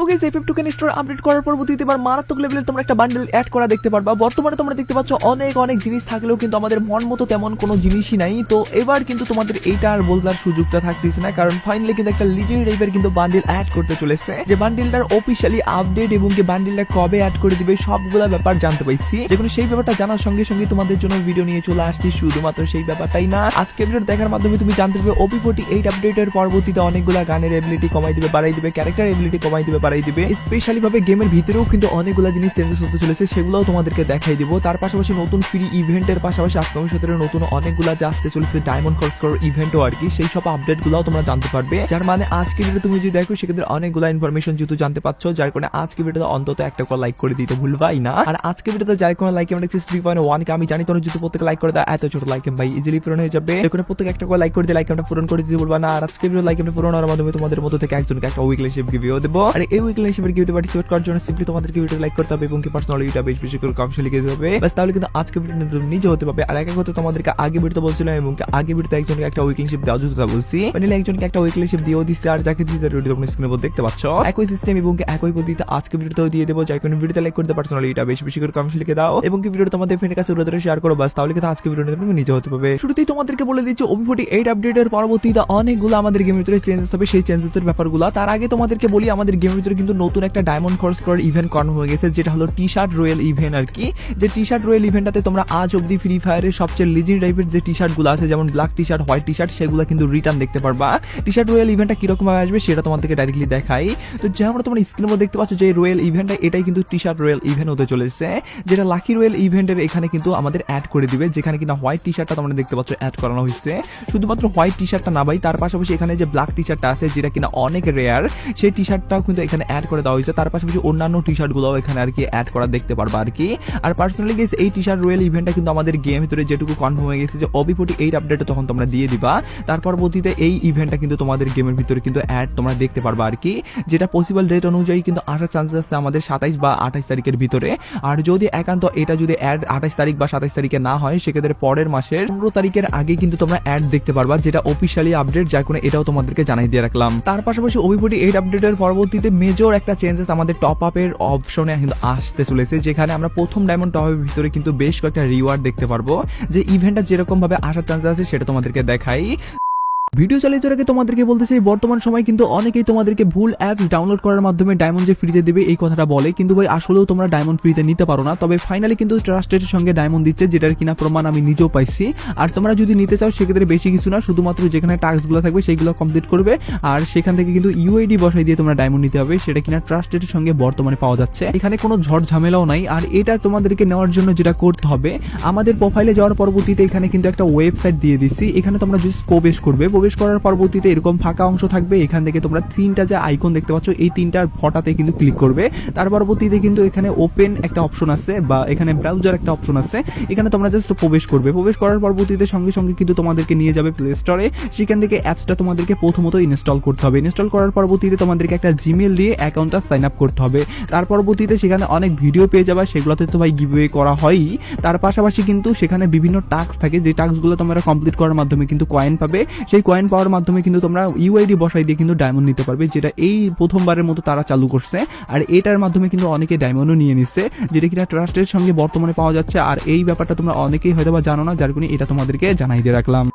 তো guys FF token store update করার পরবর্তীতে এবার মারাত্মক লেভেলের তোমরা একটা বান্ডেল অ্যাড করা দেখতে পারবা। বর্তমানে তোমরা দেখতে পাচ্ছ অনেক জিনিস থাকলেও কিন্তু আমাদের মন মতো তেমন কোনো জিনিসই নাই। তো এবার কিন্তু তোমাদের এইটা আর বলার সুযোগটা থাকতেছে না, কারণ ফাইনালি কিন্তু একটা লিজেন্ড টাইপের কিন্তু বান্ডেল অ্যাড করতে চলেছে। যে বান্ডেলটার অফিশিয়ালি আপডেট এবং কি বান্ডেলটা কবে অ্যাড করে দিবে সবগুলা ব্যাপার জানতে পাইছি। যেখানে সেই ব্যাপারটা জানার সঙ্গে সঙ্গে তোমাদের জন্য ভিডিও নিয়ে চলে আসছি। শুধুমাত্র সেই ব্যাপারটাই না, আজকে ভিডিও দেখার মাধ্যমে তুমি জানতে পারবে OP48 আপডেটের পরবর্তীতে অনেকগুলা গানের এবিলিটি কমাই দিবে, বাড়াই দিবে, ক্যারেক্টার এবিলিটি কমাই দিবে, বাড়াই দিবে। স্পেশালি ভাবে গেমের ভিতরেও কিন্তু অনেকগুলা জিনিস চেঞ্জেস হতে চলেছে, সেগুলোও তোমাদেরকে দেখাই দিব। তার পাশাপাশি নতুন ফ্রি ইভেন্টের পাশাপাশি আপকামিং সতেরো নতুন অনেকগুলা যে আসতে চলেছে ডায়মন্ড খরচ ইভেন্টও আর কি, সেই সব আপডেট গুলাও তোমরা জানতে পারবে। যার মানে আজকে ভিডিও তুমি যদি দেখো সেক্ষেত্রে অনেকগুলা ইনফরমেশন যেহেতু জানতে পাচ্ছ, যার কারণে আজকে ভিডিওতে অন্তত একটা করে লাইক করে দিতে ভুলবাই না। আর আজকে ভিডিওতে যার কোনো লাইক আমরা 3.1 কে আমি জানি তোমরা যদি প্রত্যেক লাইক করে দাও এত ছোট লাইক ভাই ইজিলি পূরণ হয়ে যাবে। এখানে প্রত্যেক একটা করে লাইক করে দিয়ে লাইক আমরা পূরণ করে দিতে বলবা না। আর আজকে ভিডিও লাইক আমরা পূরণ হওয়ার মাধ্যমে তোমাদের মধ্যে থেকে একজনকে একটা উইকলি শিপ গিভও দেব। আর এই উইকলি শিপের গিভতে পার্টিসিপেট করার জন্য সিম্পলি তোমাদেরকে ভিডিও লাইক করতে হবে এবং কি পার্সোনালি এটা বেশি করে কমেন্ট লিখে দিতে হবে। বাস তাহলে কিন্তু আজকে ভিডিও তুমি নিজে হতে পারবে। আর একা কথা তোমাদেরকে আগে ভিডিওতে বলছিলাম এবং আগে ভিডিওতে একজনকে একটা উইকলি শিপ দেওয়ার জন্য বলছি, মানে একজনকে একটা উইকলি শিপ দিয়েও দিচ্ছে। আর যাকে দিতে ভিডিও তোমরা স্ক্রিনে উপর দেখতে পাচ্ছ একই সিস্টেম এবং একই পদ্ধতিতে আজকে ভিডিওতেও দিয়ে দেবো। যাই কোনো ভিডিওতে লাইক করতে পার্সোনালি এটা বেশি করে কমেন্ট লিখে দাও এবং কি ভিডিওটা তোমাদের ফ্রেন্ডের কাছে উড়ে শেয়ার করো। বাস তাহলে কিন্তু আজকে ভিডিওটা তুমি নিজে হতে পারবে। শুরুতেই তোমাদেরকে বলে দিচ্ছি OP48 আপডেটের পরবর্তীতে অনেকগুলো আমাদের গেমের ভিতরে চেঞ্জেস হবে, সেই চেঞ্জেসের ব্যাপারগুলো। তার আগে তোমাদেরকে বলি আমাদের গেমের ভিতরে কিন্তু নতুন একটা ডায়মন্ড খরচ করার ইভেন্ট কনফার্ম হয়ে গেছে, যেটা হলো টি শার্ট রয়্যাল ইভেন্ট আর কি। যে টি শার্ট রয়্যাল ইভেন্টটাতে তোমরা আজ অব্দি ফ্রি ফায়ারের সবচেয়ে লিজেন্ড টাইপের যে টি শার্ট গুলো আছে, যেমন black T shirt, white T shirt, সেগুলো কিন্তু রিটার্ন দেখতে পারবা। টি শার্ট রয়্যাল ইভেন্টটা কিরকম ভাবে আসবে সেটা তোমাদেরকে ডাইরেক্টলি দেখাই। তো যেমন তোমরা স্ক্রিনের মধ্যে দেখতে পাচ্ছ যে রয়্যাল ইভেন্টটা এটাই কিন্তু টি শার্ট রয়্যাল ইভেন্ট হতে চলেছে, যেটা লাকি রয়্যাল ইভেন্টের এখানে কিন্তু আমাদের অ্যাড করে দিবে। যেখানে কিনা হোয়াইট টি শার্টটা তোমরা দেখতে পাচ্ছ অ্যাড করানো হয়েছে। শুধুমাত্র হোয়াইট টি শার্টটা না ভাই, তার পাশাপাশি এখানে যে ব্ল্যাক টি শার্টটা আছে যেটা কিনা অনেক রেয়ার, সেই টি শার্টটাও কিন্তু এখানে অ্যাড করে দেওয়া হয়েছে। তার পাশাপাশি অন্যান্য টি শার্ট গুলো এখানে আর কি অ্যাড করা দেখতে পারবা আর কি। আর পার্সোনালি গাইস এই টি শার্ট রয়্যাল ইভেন্টটা কিন্তু আমাদের গেম ভিতরে যেটুকু কনফার্ম হয়ে গেছে যে OP48 আপডেটে তখন তোমরা দিয়ে দিবা। তার পরবর্তীতে এই ইভেন্টটা কিন্তু তোমাদের গেমের ভিতরে কিন্তু অ্যাড তোমরা দেখতে পারবা আর কি, যেটা পসিবল ডেট অনুযায়ী কিন্তু আসার চান্সেস আছে আমাদের 27 বা 28 তারিখের ভিতরে। আর যদি একান্ত এটা যদি অ্যাড 28 তারিখ বা 27 তারিখে না হয় সেক্ষেত্রে পরের মাসের 15 তারিখের আগে কিন্তু তোমরা অ্যাড দেখতে পারবা, যেটা অফিশিয়ালি আপডেট, যার কারণে এটাও তোমাদেরকে জানাই দিয়ে রাখলাম। তার পাশাপাশি OP48 আপডেটের পরবর্তীতে মেজর একটা চেঞ্জেস আমাদের টপ আপের অপশনে কিন্তু আসতে চলেছে, যেখানে আমরা প্রথম ডায়মন্ড টপ আপের ভিতরে কিন্তু বেশ কয়েকটা রিওয়ার্ড দেখতে পারবো। যে ইভেন্টটা যেরকম ভাবে আসার চান্স আছে সেটা তোমাদেরকে দেখাই। ভিডিও চালিয়ে আগে তোমাদেরকে বলতেছি বর্তমান সময় কিন্তু অনেকেই তোমাদেরকে ভুল অ্যাপস ডাউনলোড করার মাধ্যমে ডায়মন্ড যে ফ্রিতে দেবে এই কথাটা বলে, কিন্তু ভাই আসলেও তোমরা ডায়মন্ড ফ্রিতে নিতে পারো না। তবে ফাইনালি কিন্তু ট্রাস্টেড সঙ্গে ডায়মন্ড দিচ্ছে, যেটার কিনা প্রমাণ আমি নিজেও পাইছি। আর তোমরা যদি নিতে চাও সেক্ষেত্রে বেশি কিছু না, শুধুমাত্র যেখানে টাস্কগুলো থাকবে সেইগুলো কমপ্লিট করবে আর সেখান থেকে কিন্তু UID বসাই দিয়ে তোমরা ডায়মন্ড নিতে হবে, সেটা কিনা ট্রাস্টেড সঙ্গে বর্তমানে পাওয়া যাচ্ছে। এখানে কোনো ঝড় ঝামেলাও নাই। আর এটা তোমাদেরকে নেওয়ার জন্য যেটা করতে হবে, আমাদের প্রোফাইলে যাওয়ার পরবর্তীতে এখানে কিন্তু একটা ওয়েবসাইট দিয়ে দিচ্ছি, এখানে তোমরা জাস্ট প্রবেশ করবে। প্রবেশ করার পরবর্তীতে এরকম ফাঁকা অংশ থাকবে, এখান থেকে তোমরা তিনটা যে আইকন দেখতে পাচ্ছ এই তিনটার ফটাতে কিন্তু ক্লিক করবে। তার পরবর্তীতে কিন্তু এখানে ওপেন একটা অপশন আছে বা এখানে ব্রাউজার একটা অপশন আছে, এখানে তোমরা জাস্ট প্রবেশ করবে। প্রবেশ করার পরবর্তীতে সঙ্গে সঙ্গে কিন্তু তোমাদেরকে নিয়ে যাবে প্লে স্টোরে, সেখান থেকে অ্যাপসটা তোমাদেরকে প্রথমত ইনস্টল করতে হবে। ইনস্টল করার পরবর্তীতে তোমাদেরকে একটা জিমেল দিয়ে অ্যাকাউন্টটা সাইন আপ করতে হবে। তার পরবর্তীতে সেখানে অনেক ভিডিও পেয়ে যাবে, সেগুলোতে তো ভাই গিভওয়ে করা হয়ই। তার পাশাপাশি কিন্তু সেখানে বিভিন্ন টাস্ক থাকে, যে টাস্কগুলো তোমরা কমপ্লিট করার মাধ্যমে কিন্তু কয়েন পাবে। সেই কয়েন পাওয়ার মাধ্যমে কিন্তু তোমরা UID বসাই দিয়ে কিন্তু ডায়মন্ড নিতে পারবে, যেটা এই প্রথমবারের মতো তারা চালু করছে। আর এটার মাধ্যমে কিন্তু অনেকে ডায়মন্ডও নিয়ে নিচ্ছে, যেটা কিনা ট্রাস্টের সঙ্গে বর্তমানে পাওয়া যাচ্ছে। আর এই ব্যাপারটা তোমরা অনেকেই হয়তো বা জানো না, যার কারণে এটা তোমাদেরকে জানাই দিয়ে রাখলাম।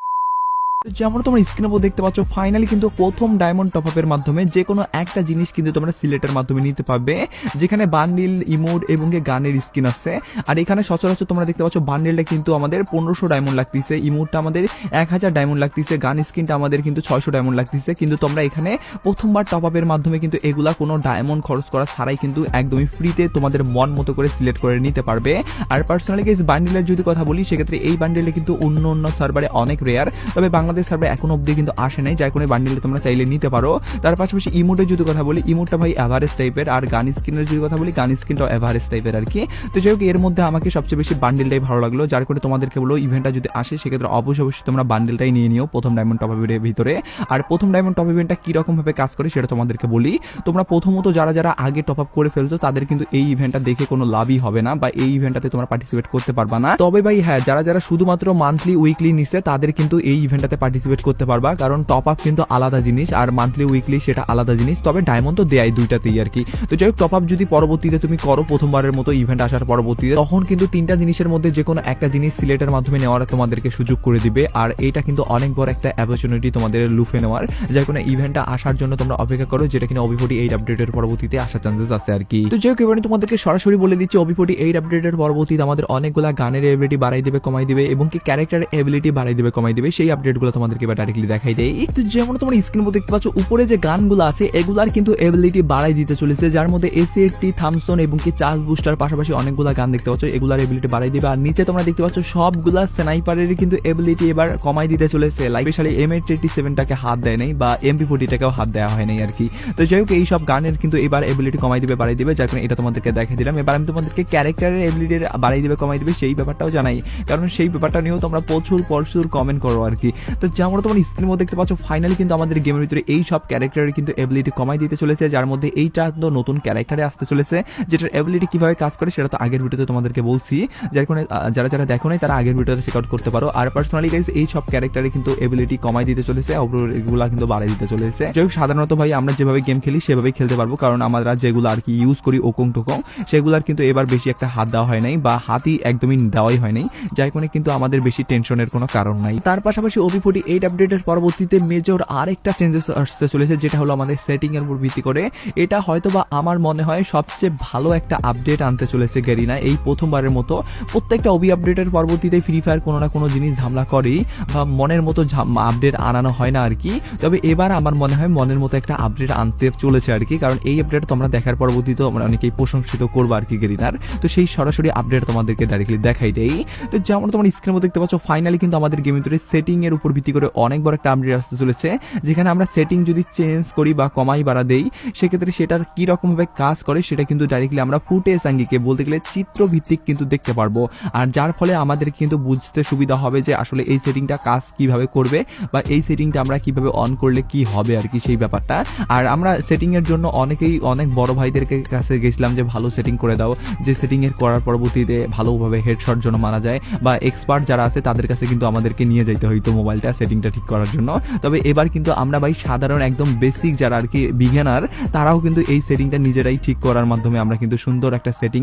যেমন তোমরা স্ক্রিনের উপর দেখতে পাচ্ছ ফাইনালি কিন্তু প্রথম ডায়মন্ড টপ আপের মাধ্যমে যে কোনো একটা জিনিস কিন্তু তোমরা সিলেটের মাধ্যমে নিতে পারবে, যেখানে বান্ডিল, ইমোট এবং গানের স্কিন আছে। আর এখানে সচরাচর তোমরা দেখতে পাচ্ছ বান্ডিলটা কিন্তু আমাদের 1500 ডায়মন্ড লাগতেছে, ইমোটটা আমাদের 1000 ডায়মন্ড লাগতেছে, গান স্কিনটা আমাদের কিন্তু 600 ডায়মন্ড লাগতেছে। কিন্তু তোমরা এখানে প্রথমবার টপ আপের মাধ্যমে কিন্তু এগুলা কোনো ডায়মন্ড খরচ করা ছাড়াই কিন্তু একদমই ফ্রিতে তোমাদের মন মতো করে সিলেক্ট করে নিতে পারবে। আর পার্সোনালি গাইস বান্ডিলের যদি কথা বলি সেক্ষেত্রে এই বান্ডিলটা কিন্তু অন্য সার্ভারে অনেক রেয়ার, তবে বাংলাদেশ সার্ভারে এখন অবধি কিন্তু আসে নাই, যার কোনো বান্ডিল তোমরা চাইলে নিতে পারো। তার পাশাপাশি ইমোটের যদি কথা বলি, ইমোটটা ভাই এভারেজ টাইপের, আর গান স্কিনের যদি কথা বলি গান স্কিনটাও এভারেজ টাইপের আর কি। তো যাই হোক এর মধ্যে আমাকে সবচেয়ে বেশি বান্ডিলটাই ভালো লাগলো, যার করে তোমাদেরকে বলো ইভেন্টটা যদি আসে সেক্ষেত্রে অবশ্যই তোমরা বান্ডিলটাই নিয়ে নিও প্রথম ডায়মন্ড টপ আপের ভিতরে। আর প্রথম ডায়মন্ড টপ ইভেন্টটা কিরকম ভাবে কাজ করে সেটা তোমাদেরকে বলি। তোমরা প্রথমত যারা আগে টপ আপ করে ফেলছো তাদের কিন্তু এই ইভেন্টটা দেখে কোনো লাভই হবে না, বা এই ইভেন্টটাতে তোমরা পার্টিসিপেট করতে পারবা না। তবে ভাই হ্যাঁ, যারা শুধুমাত্র মান্থলি উইকলি নিছে তাদের কিন্তু এই ইভেন্টটাতে পার্টিসিপেট করতে পারবা, কারণ টপ আপ কিন্তু আলাদা জিনিস আর মান্থলি উইকলি সেটা আলাদা জিনিস, তবে ডায়মন্ড তো দেয় দুইটাতেই আর কি। তো যাই হোক, টপ আপ যদি পরবর্তীতে তুমি করো প্রথমবারের মতো ইভেন্ট আসার পরবর্তীতে, তখন কিন্তু 3টা জিনিসের মধ্যে যে কোনো একটা জিনিস সিলেটের মাধ্যমে নেওয়ার তোমাদেরকে সুযোগ করে দিবে। আর এটা কিন্তু অনেক বড় একটা অপরচুনিটি তোমাদের লুফে নেওয়ার, যে কোনো ইভেন্টটা আসার জন্য তোমরা অপেক্ষা করো, যেটা কিনা OB48 আপডেটের পরবর্তীতে আসার চান্সেস আছে আর কি। তো যাই হোক, এবারে তোমাদেরকে সরাসরি বলে দিচ্ছি OB48 আপডেটের পরবর্তীতে আমাদের অনেকগুলা গানের এবিলিটি বাড়াই দিবে, কমাই দিবে, এবং কি ক্যারেক্টার এবিলিটি বাড়াই দিবে, কমাই দিবে, সেই আপডেটগুলো তোমাদেরকে এবার ডাইরেক্টলি দেখাই দেয়। তো যেমন তোমরা স্ক্রিন মধ্যে দেখতে পাচ্ছ উপরে যে গানগুলো আছে এগুলার কিন্তু এবিলিটি বাড়াই দিতে চলেছে, যার মধ্যে AC80, থামসন এবং কি চার্জ বুস্টার পাশাপাশি অনেকগুলা গান দেখতে পাচ্ছ, এগুলার এবিলিটি বাড়াই দিবে। আর নিচে তোমরা দেখতে পাচ্ছ সবগুলা স্নাইপারের কিন্তু এবিলিটি এবার কমাই দিতে চলেছে, লাইক স্পেশালি M887টাকে হাত দেয় নাই বা MP40টাকেও হাত দেওয়া হয় নাই আর কি। তো যাই হোক, এই সব গানের কিন্তু এবার এবিলিটি কমাই দিবে, বাড়াই দিবে, যার কারণে এটা তোমাদেরকে দেখাই দিলাম। এবার আমি তোমাদেরকে ক্যারেক্টারের এবিলিটি বাড়াই দিবে, কমাই দিবে সেই ব্যাপারটাও জানাই, কারণ সেই ব্যাপারটা নিয়েও তোমরা প্রচুর কমেন্ট করো আর কি। তো যেমন তোমরা স্ক্রিনের মধ্যে দেখতে পাচ্ছ ফাইনালি কিন্তু আমাদের গেমের ভিতরে এই সব ক্যারেক্টারের কিন্তু এবিলিটি কমাই দিতে চলেছে, যার মধ্যে এইটা তো নতুন ক্যারেক্টারে আসতে চলেছে, যেটার এবিলিটি কিভাবে কাজ করে সেটা তো আগের ভিডিওতে তোমাদেরকে বলছি, যার কারণে যারা দেখো নাই তারা আগের ভিডিওতে চেক আউট করতে পারো। আর পার্সোনালি গাইস এই সব ক্যারেক্টারে কিন্তু এবিলিটি কমাই দিতে চলেছে, এগুলা কিন্তু বাড়াই দিতে চলেছে। যাই হোক, সাধারণত ভাই আমরা যেভাবে গেম খেলি সেভাবেই খেলতে পারবো, কারণ আমরা যেগুলো আর কি ইউজ করি ওকং টোকং সেগুলার কিন্তু এবার বেশি একটা হাত দেওয়া হয় নাই বা হাতই একদমই দেওয়াই হয় নাই, যার কারণে কিন্তু আমাদের বেশি টেনশনের কোনো কারণ নাই। তার পাশাপাশি OB48 আপডেটের পরবর্তীতে মেজর আরেকটা চেঞ্জেস আসতে চলেছে, যেটা হলো আমাদের সেটিং এর উপর ভিত্তি করে। এটা হয়তোবা আমার মনে হয় সবচেয়ে ভালো একটা আপডেট আনতে চলেছে গেরিনা এই প্রথমবারের মতো। প্রত্যেকটা OB আপডেটের পরবর্তীতে ফ্রি ফায়ার কোনো না কোনো জিনিস ঝামেলা করেই বা মনের মতো আপডেট আনানো হয় না আর কি, তবে এবার আমার মনে হয় মনের মতো একটা আপডেট আনতে চলেছে আর কি, কারণ এই আপডেট তোমরা দেখার পরবর্তীতে আমরা অনেকেই প্রশংসিত করবো আর কি গেরিনার। তো সেই সরাসরি আপডেট তোমাদেরকে ডাইরেক্টলি দেখাই দেই। তো যেমন তোমরা স্ক্রিনের মধ্যে দেখতে পাচ্ছ ফাইনালি কিন্তু আমাদের গেমের ভিতরে সেটিং এর উপর ভিত্তি করে অনেক বড় একটা আপডেট আসতে চলেছে, যেখানে আমরা সেটিং যদি চেঞ্জ করি বা কমাই বাড়া দেই সেক্ষেত্রে সেটার কি রকম ভাবে কাজ করে সেটা কিন্তু ডাইরেক্টলি আমরা ফুটেজ আঙ্গিকে বলতে গেলে চিত্র ভিত্তিক কিন্তু দেখতে পারবো, আর যার ফলে আমাদের কিন্তু বুঝতে সুবিধা হবে যে আসলে এই সেটিংটা কাজ কিভাবে করবে বা এই সেটিংটা আমরা কিভাবে অন করলে কি হবে আর কি সেই ব্যাপারটা। আর আমরা সেটিং এর জন্য অনেক বড় ভাইদের কাছে গেছিলাম যে ভালো সেটিং করে দাও, যে সেটিং এর করার পরবর্তীতে ভালোভাবে হেডশট জন্য মারা যায়, বা এক্সপার্ট যারা আছে তাদের কাছে কিন্তু আমাদেরকে নিয়ে যাইতে হইতো মোবাইলটা সেটিংটা ঠিক করার জন্য। তবে এবার কিন্তু আমরা ভাই সাধারণ একদম বেসিক যারা আর কি বিগিনার তারাও কিন্তু এই সেটিংটা নিজেরাই ঠিক করার মাধ্যমে আমরা কিন্তু সুন্দর একটা সেটিং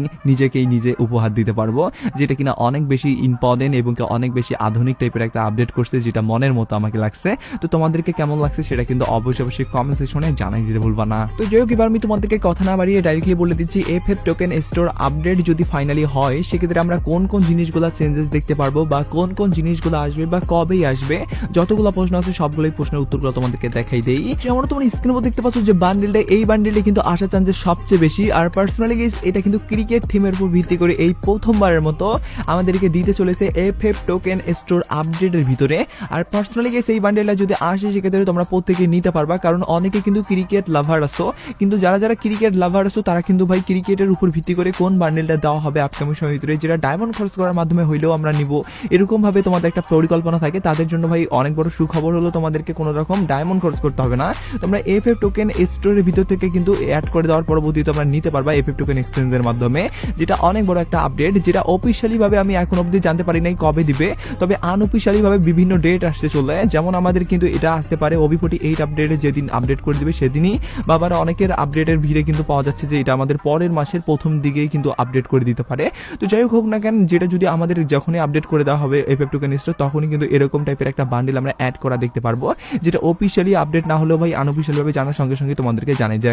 নিজে উপহার দিতে পারবো, যেটা কিনা অনেক বেশি ইম্পর্টেন্ট এবং অনেক বেশি আধুনিক টাইপের একটা আপডেট করছে, যেটা মনের মতো আমাকে লাগছে। তো তোমাদেরকে কেমন লাগছে সেটা কিন্তু অবশ্যই কমেন্ট সেকশনে জানাই দিতে ভুলবা না। তো যাই হোক, এবার আমি তোমাদেরকে কথা না বাড়িয়ে ডাইরেক্টলি বলে দিচ্ছি FF টোকেন স্টোর আপডেট যদি ফাইনালি হয় সেক্ষেত্রে আমরা কোন জিনিসগুলো চেঞ্জেস দেখতে পারবো বা কোন জিনিসগুলো আসবে বা কবেই আসবে, যতগুলো প্রশ্ন আছে সবগুলোই প্রশ্নের উত্তরগুলো তোমাদেরকে দেখাই দেই। যেমন তোমরা স্ক্রিনে দেখতে পাচ্ছ যে বান্ডেলটা, এই বান্ডেলটা কিন্তু আসার চান্সেস সবচেয়ে বেশি। আর পার্সোনালি গাইস এটা কিন্তু ক্রিকেট থিমের উপর ভিত্তি করে এই প্রথমবারের মতো আমাদেরকে দিতে চলেছে FF টোকেন স্টোর আপডেটের ভিতরে। আর পার্সোনালি গাইস এই বান্ডেলটা যদি আসে সেক্ষেত্রে তোমরা প্রত্যেকে নিতে পারবা, কারণ অনেকে কিন্তু ক্রিকেট লাভার আছো, কিন্তু যারা ক্রিকেট লাভার আছো তারা কিন্তু ভাই ক্রিকেটের উপর ভিত্তি করে কোন বান্ডেলটা দেওয়া হবে আপকামিং সময়ের ভিতরে, যেটা ডায়মন্ড খরচ করার মাধ্যমে হইলেও আমরা নিব, এরকম ভাবে তোমাদের একটা পরিকল্পনা থাকে, তাদের জন্য ভাই অনেক বড় সুখবর হলো তোমাদেরকে কোনো রকম ডায়মন্ড খরচ করতে হবে না। তোমরা FF টোকেন স্টোরের ভিতর থেকে কিন্তু অ্যাড করে দেওয়ার পরবর্তীতে তোমরা নিতে পারবা FF টোকেন এক্সচেঞ্জের মাধ্যমে, যেটা অনেক বড় একটা আপডেট, যেটা অফিশিয়ালি ভাবে আমি এখন অবধি জানতে পারি নাই কবে দিবে, তবে আনঅফিশিয়ালি ভাবে বিভিন্ন ডেট আসতে চলে। যেমন আমাদের কিন্তু এটা আসতে পারে OB48 আপডেটে যেদিন আপডেট করে দিবে সেদিনই, বা আবার অনেকের আপডেটের ভিড়ে কিন্তু পাওয়া যাচ্ছে যে এটা আমাদের পরের মাসের প্রথম দিকেই কিন্তু আপডেট করে দিতে পারে। তো যাই হোক না কেন, যেটা যদি আমাদের যখনই আপডেট করে দেওয়া হবে FF টোকেন স্টোর তখনই কিন্তু এরকম টাইপের একটা বান্ডেল আমরা অ্যাড করা দেখতে পারবো, যেটা অফিশিয়ালি আপডেট না হলেও ভাই আনঅফিশিয়ালি ভাবে জানার সঙ্গে সঙ্গে তোমাদেরকে জানাই যে